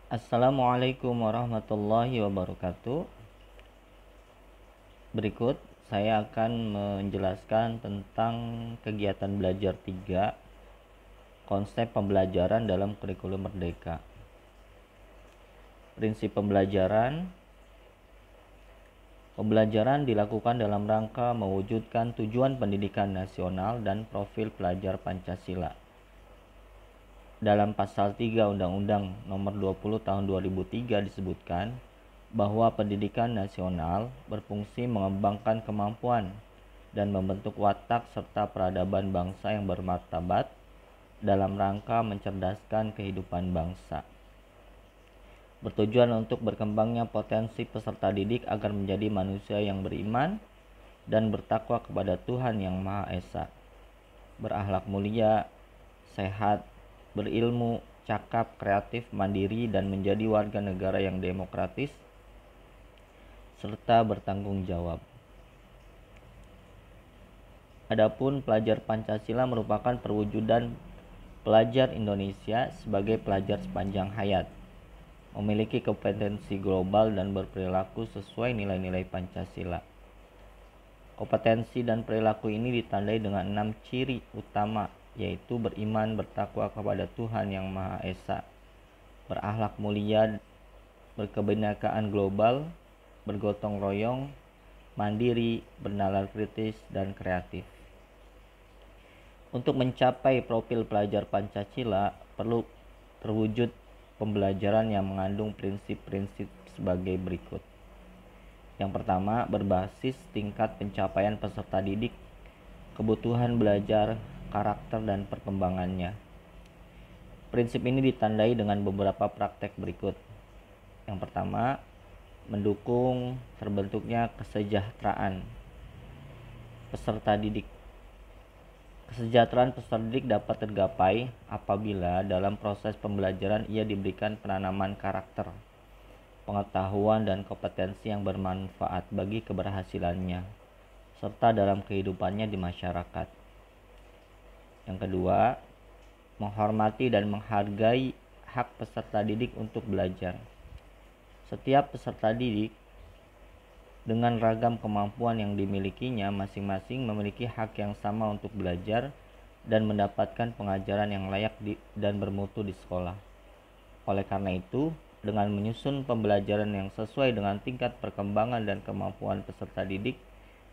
Assalamualaikum warahmatullahi wabarakatuh. Berikut saya akan menjelaskan tentang kegiatan belajar 3, konsep pembelajaran dalam kurikulum merdeka. Prinsip pembelajaran dilakukan dalam rangka mewujudkan tujuan pendidikan nasional dan profil pelajar Pancasila. Dalam pasal 3 Undang-Undang Nomor 20 Tahun 2003 disebutkan bahwa pendidikan nasional berfungsi mengembangkan kemampuan dan membentuk watak serta peradaban bangsa yang bermartabat dalam rangka mencerdaskan kehidupan bangsa. Bertujuan untuk berkembangnya potensi peserta didik agar menjadi manusia yang beriman dan bertakwa kepada Tuhan Yang Maha Esa, berakhlak mulia, sehat, berilmu, cakap, kreatif, mandiri, dan menjadi warga negara yang demokratis serta bertanggung jawab. Adapun pelajar Pancasila merupakan perwujudan pelajar Indonesia sebagai pelajar sepanjang hayat, memiliki kompetensi global dan berperilaku sesuai nilai-nilai Pancasila. Kompetensi dan perilaku ini ditandai dengan 6 ciri utama, yaitu beriman, bertakwa kepada Tuhan Yang Maha Esa, berakhlak mulia, berkebinekaan global, bergotong royong, mandiri, bernalar kritis, dan kreatif. Untuk mencapai profil pelajar Pancasila, perlu terwujud pembelajaran yang mengandung prinsip-prinsip sebagai berikut. Yang pertama, berbasis tingkat pencapaian peserta didik, kebutuhan belajar, karakter, dan perkembangannya. Prinsip ini ditandai dengan beberapa praktek berikut. Yang pertama, mendukung terbentuknya kesejahteraan peserta didik. Kesejahteraan peserta didik dapat tergapai apabila dalam proses pembelajaran ia diberikan penanaman karakter, pengetahuan, dan kompetensi yang bermanfaat bagi keberhasilannya serta dalam kehidupannya di masyarakat. Yang kedua, menghormati dan menghargai hak peserta didik untuk belajar. Setiap peserta didik dengan ragam kemampuan yang dimilikinya masing-masing memiliki hak yang sama untuk belajar dan mendapatkan pengajaran yang layak dan bermutu di sekolah. Oleh karena itu, dengan menyusun pembelajaran yang sesuai dengan tingkat perkembangan dan kemampuan peserta didik,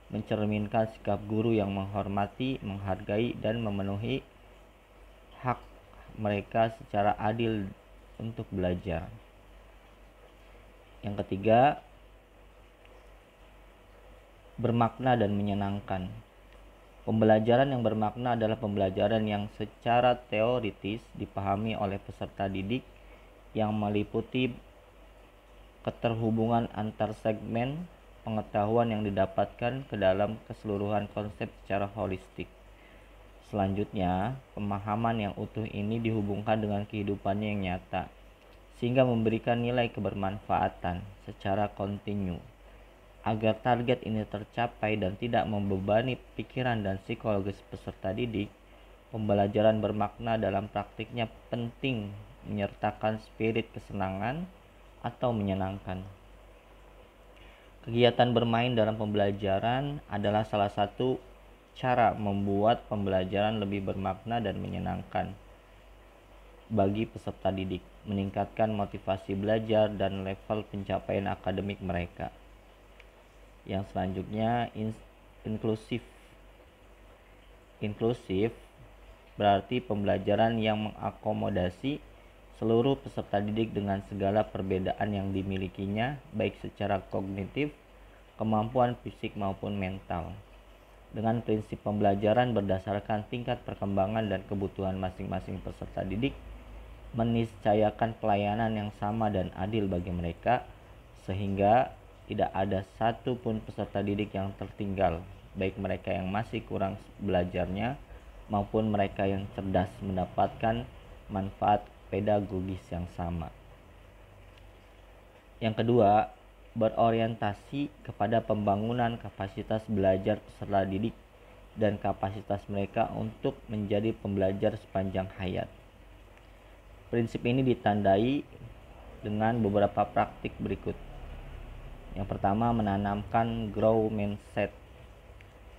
mencerminkan sikap guru yang menghormati, menghargai, dan memenuhi hak mereka secara adil untuk belajar. Yang ketiga, bermakna dan menyenangkan. Pembelajaran yang bermakna adalah pembelajaran yang secara teoritis dipahami oleh peserta didik yang meliputi keterhubungan antar segmen pengetahuan yang didapatkan ke dalam keseluruhan konsep secara holistik. Selanjutnya, pemahaman yang utuh ini dihubungkan dengan kehidupannya yang nyata, sehingga memberikan nilai kebermanfaatan secara kontinu. Agar target ini tercapai dan tidak membebani pikiran dan psikologis peserta didik, pembelajaran bermakna dalam praktiknya penting menyertakan spirit kesenangan atau menyenangkan. Kegiatan bermain dalam pembelajaran adalah salah satu cara membuat pembelajaran lebih bermakna dan menyenangkan bagi peserta didik, meningkatkan motivasi belajar dan level pencapaian akademik mereka. Yang selanjutnya, inklusif. Inklusif berarti pembelajaran yang mengakomodasi seluruh peserta didik dengan segala perbedaan yang dimilikinya, baik secara kognitif, kemampuan fisik maupun mental. Dengan prinsip pembelajaran berdasarkan tingkat perkembangan dan kebutuhan masing-masing peserta didik, meniscayakan pelayanan yang sama dan adil bagi mereka, sehingga tidak ada satu pun peserta didik yang tertinggal, baik mereka yang masih kurang belajarnya maupun mereka yang cerdas mendapatkan manfaat pedagogis yang sama. Yang kedua, berorientasi kepada pembangunan kapasitas belajar peserta didik dan kapasitas mereka untuk menjadi pembelajar sepanjang hayat. Prinsip ini ditandai dengan beberapa praktik berikut. Yang pertama, menanamkan grow mindset.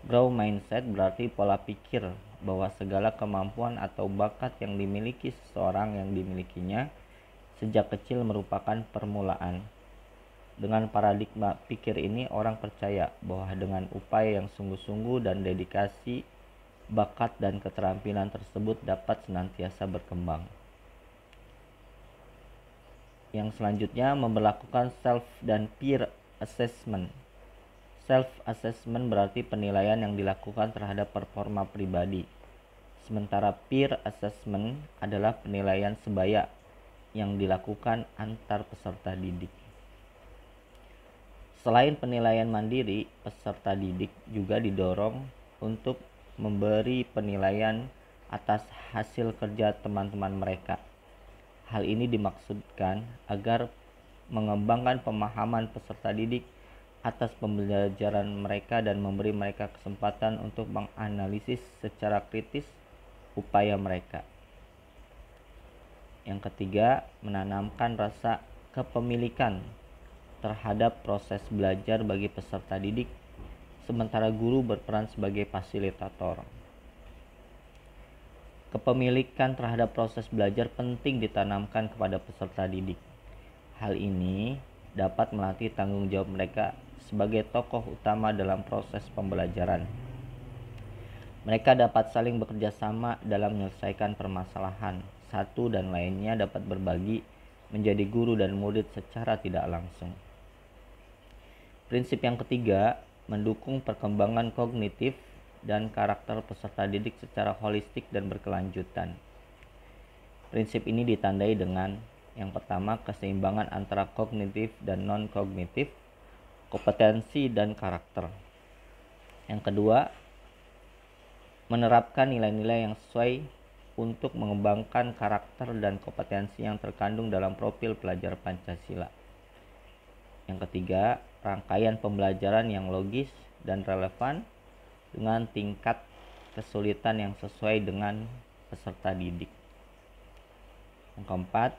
Grow mindset berarti pola pikir bahwa segala kemampuan atau bakat yang dimiliki seseorang yang dimilikinya sejak kecil merupakan permulaan. Dengan paradigma pikir ini, orang percaya bahwa dengan upaya yang sungguh-sungguh dan dedikasi, bakat dan keterampilan tersebut dapat senantiasa berkembang. Yang selanjutnya, memberlakukan self dan peer assessment. Self assessment berarti penilaian yang dilakukan terhadap performa pribadi. Sementara peer assessment adalah penilaian sebaya yang dilakukan antar peserta didik. Selain penilaian mandiri, peserta didik juga didorong untuk memberi penilaian atas hasil kerja teman-teman mereka. Hal ini dimaksudkan agar mengembangkan pemahaman peserta didik atas pembelajaran mereka dan memberi mereka kesempatan untuk menganalisis secara kritis upaya mereka. Yang ketiga, menanamkan rasa kepemilikan terhadap proses belajar bagi peserta didik, sementara guru berperan sebagai fasilitator. Kepemilikan terhadap proses belajar penting ditanamkan kepada peserta didik. Hal ini dapat melatih tanggung jawab mereka sebagai tokoh utama dalam proses pembelajaran. Mereka dapat saling bekerja sama dalam menyelesaikan permasalahan. Satu dan lainnya dapat berbagi menjadi guru dan murid secara tidak langsung. Prinsip yang ketiga, mendukung perkembangan kognitif dan karakter peserta didik secara holistik dan berkelanjutan. Prinsip ini ditandai dengan yang pertama, keseimbangan antara kognitif dan non-kognitif, kompetensi dan karakter. Yang kedua, menerapkan nilai-nilai yang sesuai untuk mengembangkan karakter dan kompetensi yang terkandung dalam profil pelajar Pancasila. Yang ketiga, rangkaian pembelajaran yang logis dan relevan dengan tingkat kesulitan yang sesuai dengan peserta didik. Yang keempat,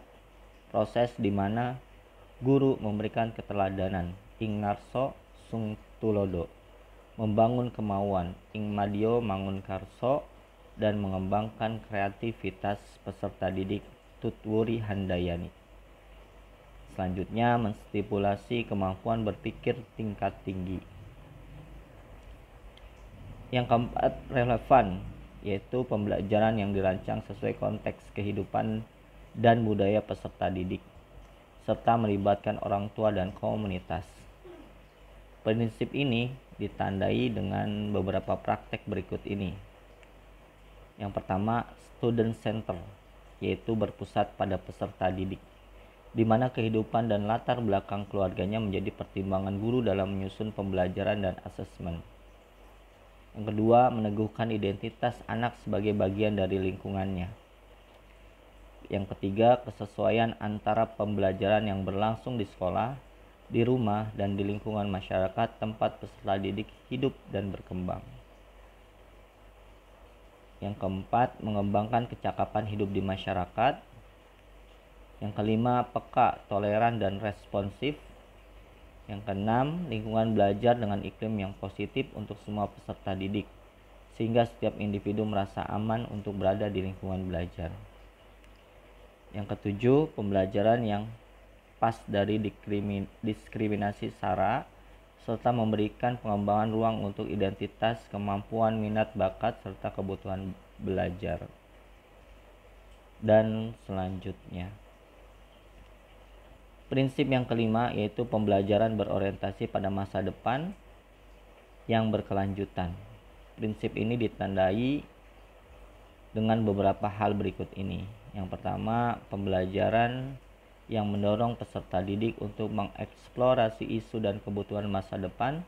proses di mana guru memberikan keteladanan, ing ngarso sung tulodo, membangun kemauan, ing madyo mangun karso, dan mengembangkan kreativitas peserta didik, tutwuri handayani. Selanjutnya, menstipulasi kemampuan berpikir tingkat tinggi. Yang keempat, relevan, yaitu pembelajaran yang dirancang sesuai konteks kehidupan dan budaya peserta didik, serta melibatkan orang tua dan komunitas. Prinsip ini ditandai dengan beberapa praktek berikut ini. Yang pertama, student center, yaitu berpusat pada peserta didik, di mana kehidupan dan latar belakang keluarganya menjadi pertimbangan guru dalam menyusun pembelajaran dan asesmen. Yang kedua, meneguhkan identitas anak sebagai bagian dari lingkungannya. Yang ketiga, kesesuaian antara pembelajaran yang berlangsung di sekolah, di rumah, dan di lingkungan masyarakat tempat peserta didik hidup dan berkembang. Yang keempat, mengembangkan kecakapan hidup di masyarakat. Yang kelima, peka, toleran, dan responsif. Yang keenam, lingkungan belajar dengan iklim yang positif untuk semua peserta didik, sehingga setiap individu merasa aman untuk berada di lingkungan belajar. Yang ketujuh, pembelajaran yang pas dari diskriminasi SARA, serta memberikan pengembangan ruang untuk identitas, kemampuan, minat, bakat, serta kebutuhan belajar. Dan selanjutnya, prinsip yang kelima yaitu pembelajaran berorientasi pada masa depan yang berkelanjutan. Prinsip ini ditandai dengan beberapa hal berikut ini. Yang pertama, pembelajaran yang mendorong peserta didik untuk mengeksplorasi isu dan kebutuhan masa depan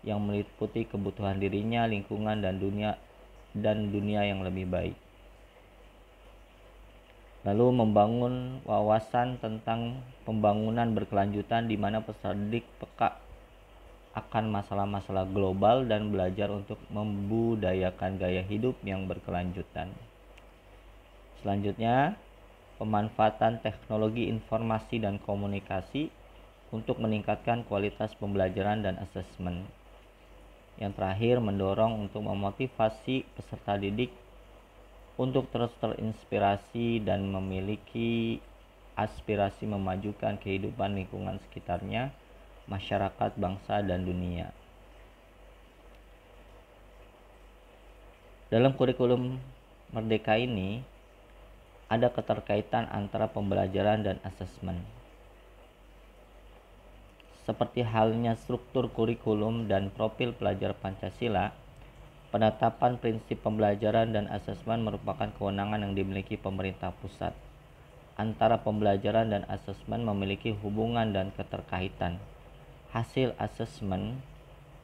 yang meliputi kebutuhan dirinya, lingkungan, dan dunia yang lebih baik. Lalu membangun wawasan tentang pembangunan berkelanjutan di mana peserta didik peka akan masalah-masalah global dan belajar untuk membudayakan gaya hidup yang berkelanjutan. Selanjutnya, pemanfaatan teknologi informasi dan komunikasi untuk meningkatkan kualitas pembelajaran dan asesmen. Yang terakhir, mendorong untuk memotivasi peserta didik untuk terus terinspirasi dan memiliki aspirasi memajukan kehidupan lingkungan sekitarnya, masyarakat, bangsa, dan dunia. Dalam kurikulum Merdeka ini, ada keterkaitan antara pembelajaran dan asesmen. Seperti halnya struktur kurikulum dan profil pelajar Pancasila, penetapan prinsip pembelajaran dan asesmen merupakan kewenangan yang dimiliki pemerintah pusat. Antara pembelajaran dan asesmen memiliki hubungan dan keterkaitan. Hasil asesmen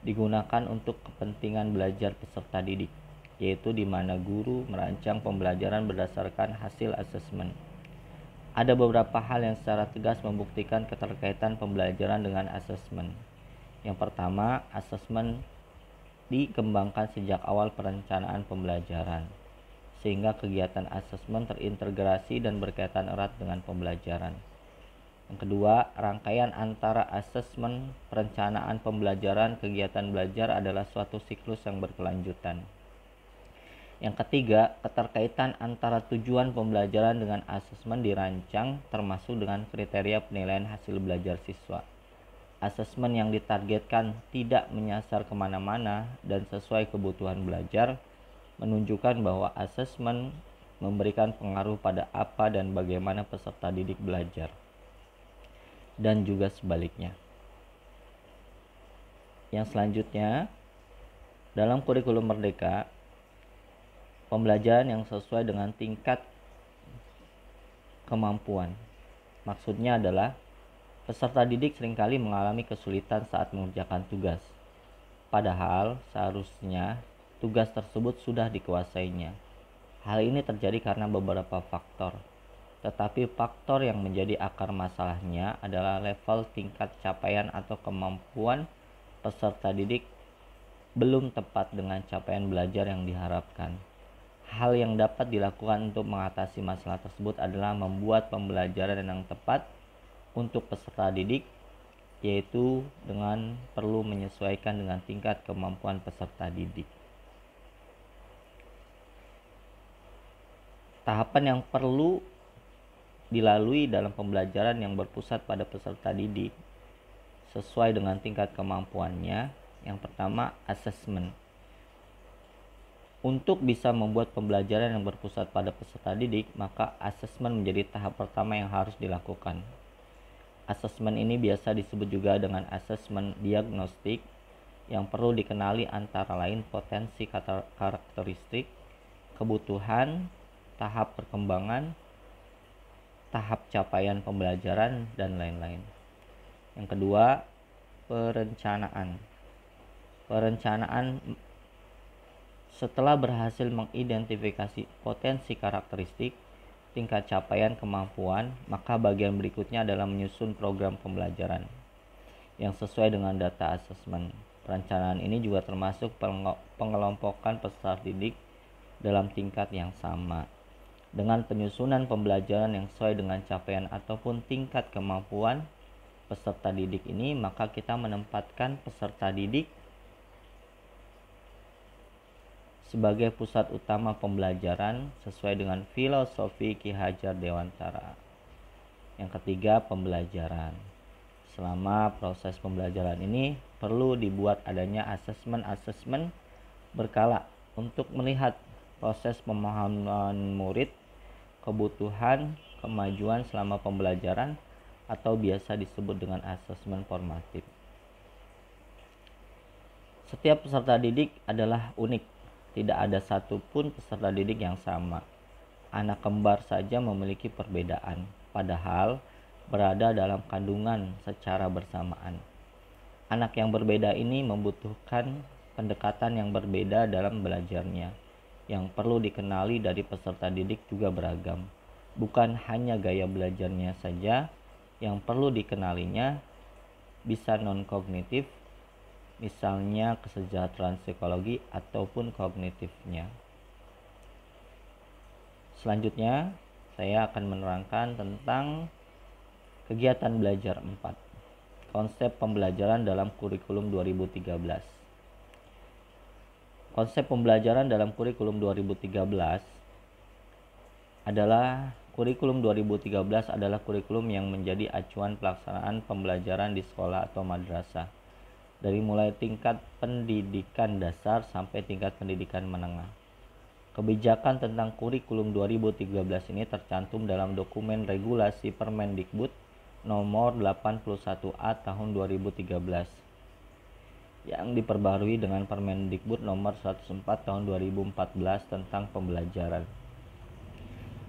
digunakan untuk kepentingan belajar peserta didik, yaitu di mana guru merancang pembelajaran berdasarkan hasil asesmen. Ada beberapa hal yang secara tegas membuktikan keterkaitan pembelajaran dengan asesmen. Yang pertama, asesmen dikembangkan sejak awal perencanaan pembelajaran, sehingga kegiatan asesmen terintegrasi dan berkaitan erat dengan pembelajaran. Yang kedua, rangkaian antara asesmen, perencanaan pembelajaran, kegiatan belajar adalah suatu siklus yang berkelanjutan. Yang ketiga, keterkaitan antara tujuan pembelajaran dengan asesmen dirancang termasuk dengan kriteria penilaian hasil belajar siswa. Asesmen yang ditargetkan tidak menyasar kemana-mana dan sesuai kebutuhan belajar, menunjukkan bahwa asesmen memberikan pengaruh pada apa dan bagaimana peserta didik belajar, dan juga sebaliknya. Yang selanjutnya, dalam kurikulum Merdeka, pembelajaran yang sesuai dengan tingkat kemampuan. Maksudnya adalah peserta didik seringkali mengalami kesulitan saat mengerjakan tugas. Padahal seharusnya tugas tersebut sudah dikuasainya. Hal ini terjadi karena beberapa faktor. Tetapi faktor yang menjadi akar masalahnya adalah level tingkat capaian atau kemampuan peserta didik belum tepat dengan capaian belajar yang diharapkan. Hal yang dapat dilakukan untuk mengatasi masalah tersebut adalah membuat pembelajaran yang tepat untuk peserta didik, yaitu dengan perlu menyesuaikan dengan tingkat kemampuan peserta didik. Tahapan yang perlu dilalui dalam pembelajaran yang berpusat pada peserta didik sesuai dengan tingkat kemampuannya. Yang pertama, asesmen. Untuk bisa membuat pembelajaran yang berpusat pada peserta didik, maka asesmen menjadi tahap pertama yang harus dilakukan. Asesmen ini biasa disebut juga dengan asesmen diagnostik, yang perlu dikenali antara lain potensi karakteristik, kebutuhan, tahap perkembangan, tahap capaian pembelajaran, dan lain-lain. Yang kedua, perencanaan. Perencanaan setelah berhasil mengidentifikasi potensi karakteristik, tingkat capaian kemampuan, maka bagian berikutnya adalah menyusun program pembelajaran yang sesuai dengan data asesmen. Perencanaan ini juga termasuk pengelompokan peserta didik dalam tingkat yang sama. Dengan penyusunan pembelajaran yang sesuai dengan capaian ataupun tingkat kemampuan peserta didik ini, maka kita menempatkan peserta didik sebagai pusat utama pembelajaran sesuai dengan filosofi Ki Hajar Dewantara. Yang ketiga, pembelajaran. Selama proses pembelajaran ini perlu dibuat adanya asesmen berkala untuk melihat proses pemahaman murid, kebutuhan, kemajuan selama pembelajaran, atau biasa disebut dengan asesmen formatif. Setiap peserta didik adalah unik. Tidak ada satupun peserta didik yang sama. Anak kembar saja memiliki perbedaan, padahal berada dalam kandungan secara bersamaan. Anak yang berbeda ini membutuhkan pendekatan yang berbeda dalam belajarnya. Yang perlu dikenali dari peserta didik juga beragam. Bukan hanya gaya belajarnya saja yang perlu dikenalinya, bisa non-kognitif, misalnya kesejahteraan psikologi ataupun kognitifnya. Selanjutnya, saya akan menerangkan tentang kegiatan belajar 4. Konsep pembelajaran dalam kurikulum 2013. Konsep pembelajaran dalam kurikulum 2013 adalah kurikulum yang menjadi acuan pelaksanaan pembelajaran di sekolah atau madrasah dari mulai tingkat pendidikan dasar sampai tingkat pendidikan menengah. Kebijakan tentang kurikulum 2013 ini tercantum dalam dokumen regulasi Permendikbud nomor 81A tahun 2013 yang diperbarui dengan Permendikbud nomor 104 tahun 2014 tentang pembelajaran.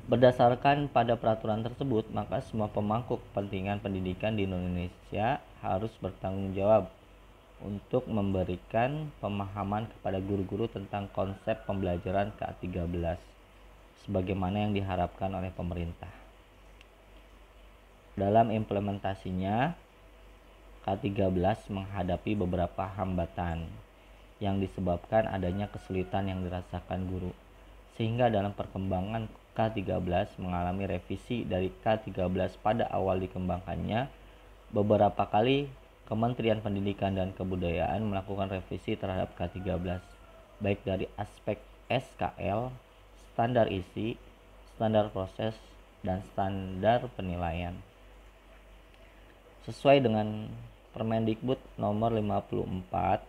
Berdasarkan pada peraturan tersebut, maka semua pemangku kepentingan pendidikan di Indonesia harus bertanggung jawab untuk memberikan pemahaman kepada guru-guru tentang konsep pembelajaran K13 sebagaimana yang diharapkan oleh pemerintah. Dalam implementasinya, K13 menghadapi beberapa hambatan yang disebabkan adanya kesulitan yang dirasakan guru, sehingga dalam perkembangan K13 mengalami revisi dari K13 pada awal dikembangkannya. Beberapa kali Kementerian Pendidikan dan Kebudayaan melakukan revisi terhadap K13, baik dari aspek SKL, standar isi, standar proses, dan standar penilaian. Sesuai dengan Permendikbud nomor 54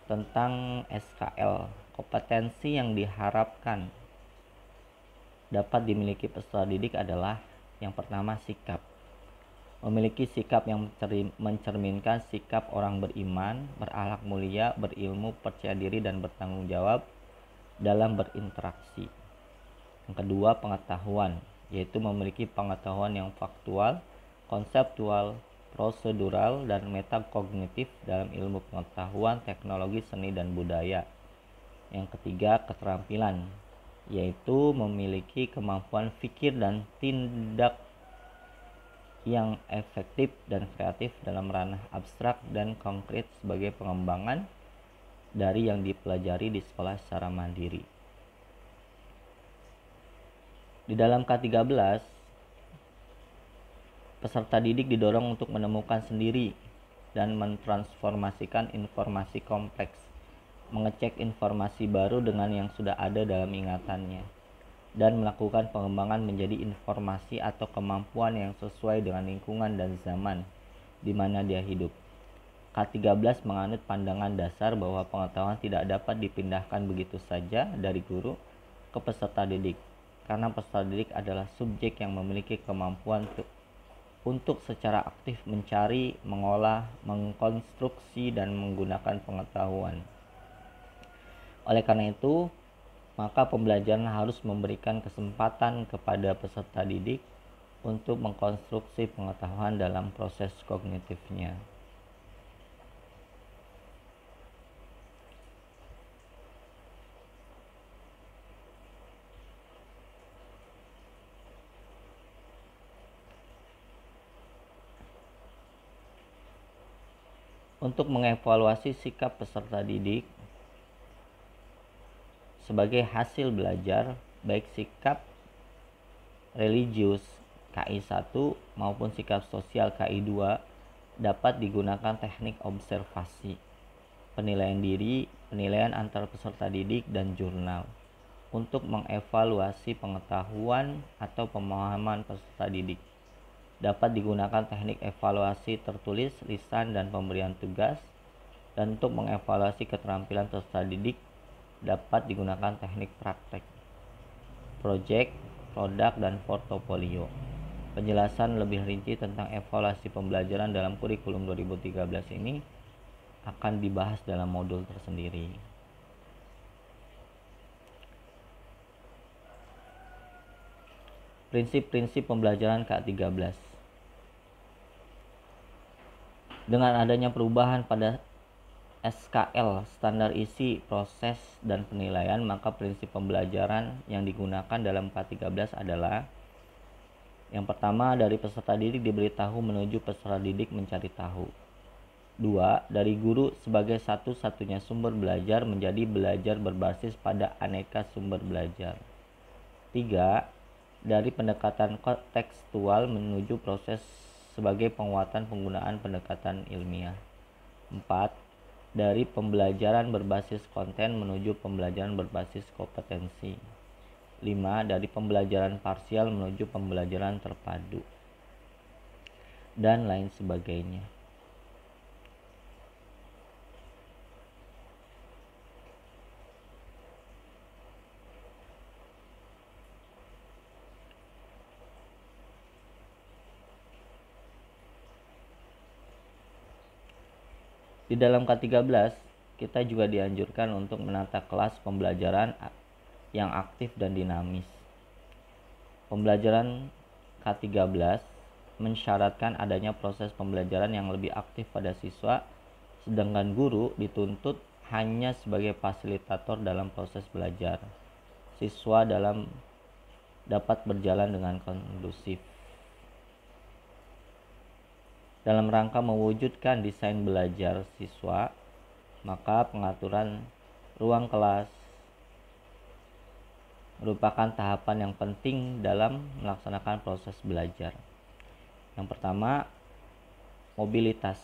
tentang SKL, kompetensi yang diharapkan dapat dimiliki peserta didik adalah yang pertama sikap. Memiliki sikap yang mencerminkan sikap orang beriman, berakhlak mulia, berilmu, percaya diri, dan bertanggung jawab dalam berinteraksi. Yang kedua, pengetahuan, yaitu memiliki pengetahuan yang faktual, konseptual, prosedural, dan metakognitif dalam ilmu pengetahuan, teknologi, seni, dan budaya. Yang ketiga, keterampilan, yaitu memiliki kemampuan pikir dan tindak yang efektif dan kreatif dalam ranah abstrak dan konkret sebagai pengembangan dari yang dipelajari di sekolah secara mandiri. Di dalam K13, peserta didik didorong untuk menemukan sendiri dan mentransformasikan informasi kompleks, mengecek informasi baru dengan yang sudah ada dalam ingatannya, dan melakukan pengembangan menjadi informasi atau kemampuan yang sesuai dengan lingkungan dan zaman di mana dia hidup. K13 menganut pandangan dasar bahwa pengetahuan tidak dapat dipindahkan begitu saja dari guru ke peserta didik, karena peserta didik adalah subjek yang memiliki kemampuan untuk secara aktif mencari, mengolah, mengkonstruksi, dan menggunakan pengetahuan. Oleh karena itu, maka pembelajaran harus memberikan kesempatan kepada peserta didik untuk mengkonstruksi pengetahuan dalam proses kognitifnya. Untuk mengevaluasi sikap peserta didik sebagai hasil belajar, baik sikap religius KI1 maupun sikap sosial KI2, dapat digunakan teknik observasi, penilaian diri, penilaian antar peserta didik, dan jurnal untuk mengevaluasi pengetahuan atau pemahaman peserta didik. Dapat digunakan teknik evaluasi tertulis, lisan, dan pemberian tugas. Dan untuk mengevaluasi keterampilan peserta didik dapat digunakan teknik praktek, project, produk, dan portofolio. Penjelasan lebih rinci tentang evaluasi pembelajaran dalam kurikulum 2013 ini akan dibahas dalam modul tersendiri. Prinsip-prinsip pembelajaran K13. Dengan adanya perubahan pada SKL, standar isi, proses, dan penilaian, maka prinsip pembelajaran yang digunakan dalam K13 adalah: yang pertama, dari peserta didik diberitahu menuju peserta didik mencari tahu. 2. Dari guru sebagai satu-satunya sumber belajar menjadi belajar berbasis pada aneka sumber belajar. 3. dari pendekatan tekstual menuju proses sebagai penguatan penggunaan pendekatan ilmiah. 4. Dari pembelajaran berbasis konten menuju pembelajaran berbasis kompetensi. 5. Dari pembelajaran parsial menuju pembelajaran terpadu, dan lain sebagainya. Di dalam K13, kita juga dianjurkan untuk menata kelas pembelajaran yang aktif dan dinamis. Pembelajaran K13 mensyaratkan adanya proses pembelajaran yang lebih aktif pada siswa, sedangkan guru dituntut hanya sebagai fasilitator dalam proses belajar siswa dapat berjalan dengan kondusif. Dalam rangka mewujudkan desain belajar siswa, maka pengaturan ruang kelas merupakan tahapan yang penting dalam melaksanakan proses belajar. Yang pertama, mobilitas.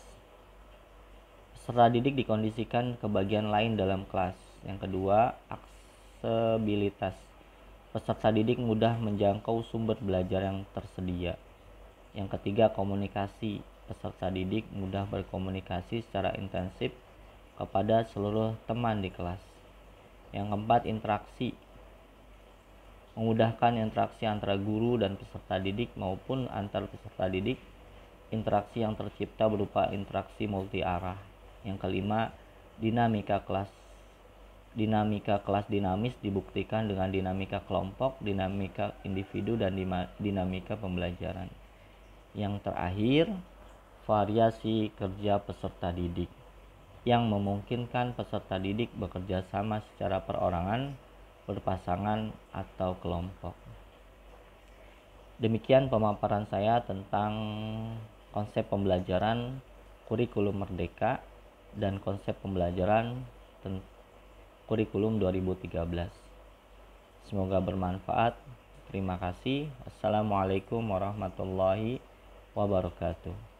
Peserta didik dikondisikan ke bagian lain dalam kelas. Yang kedua, aksesibilitas. Peserta didik mudah menjangkau sumber belajar yang tersedia. Yang ketiga, komunikasi. Peserta didik mudah berkomunikasi secara intensif kepada seluruh teman di kelas. Yang keempat, interaksi. Memudahkan interaksi antara guru dan peserta didik maupun antar peserta didik. Interaksi yang tercipta berupa interaksi multi arah. Yang kelima, dinamika kelas. Dinamika kelas dinamis dibuktikan dengan dinamika kelompok, dinamika individu, dan dinamika pembelajaran. Yang terakhir, variasi kerja peserta didik yang memungkinkan peserta didik bekerja sama secara perorangan, berpasangan, atau kelompok. Demikian pemaparan saya tentang konsep pembelajaran kurikulum merdeka dan konsep pembelajaran kurikulum 2013. Semoga bermanfaat. Terima kasih. Assalamualaikum warahmatullahi wabarakatuh.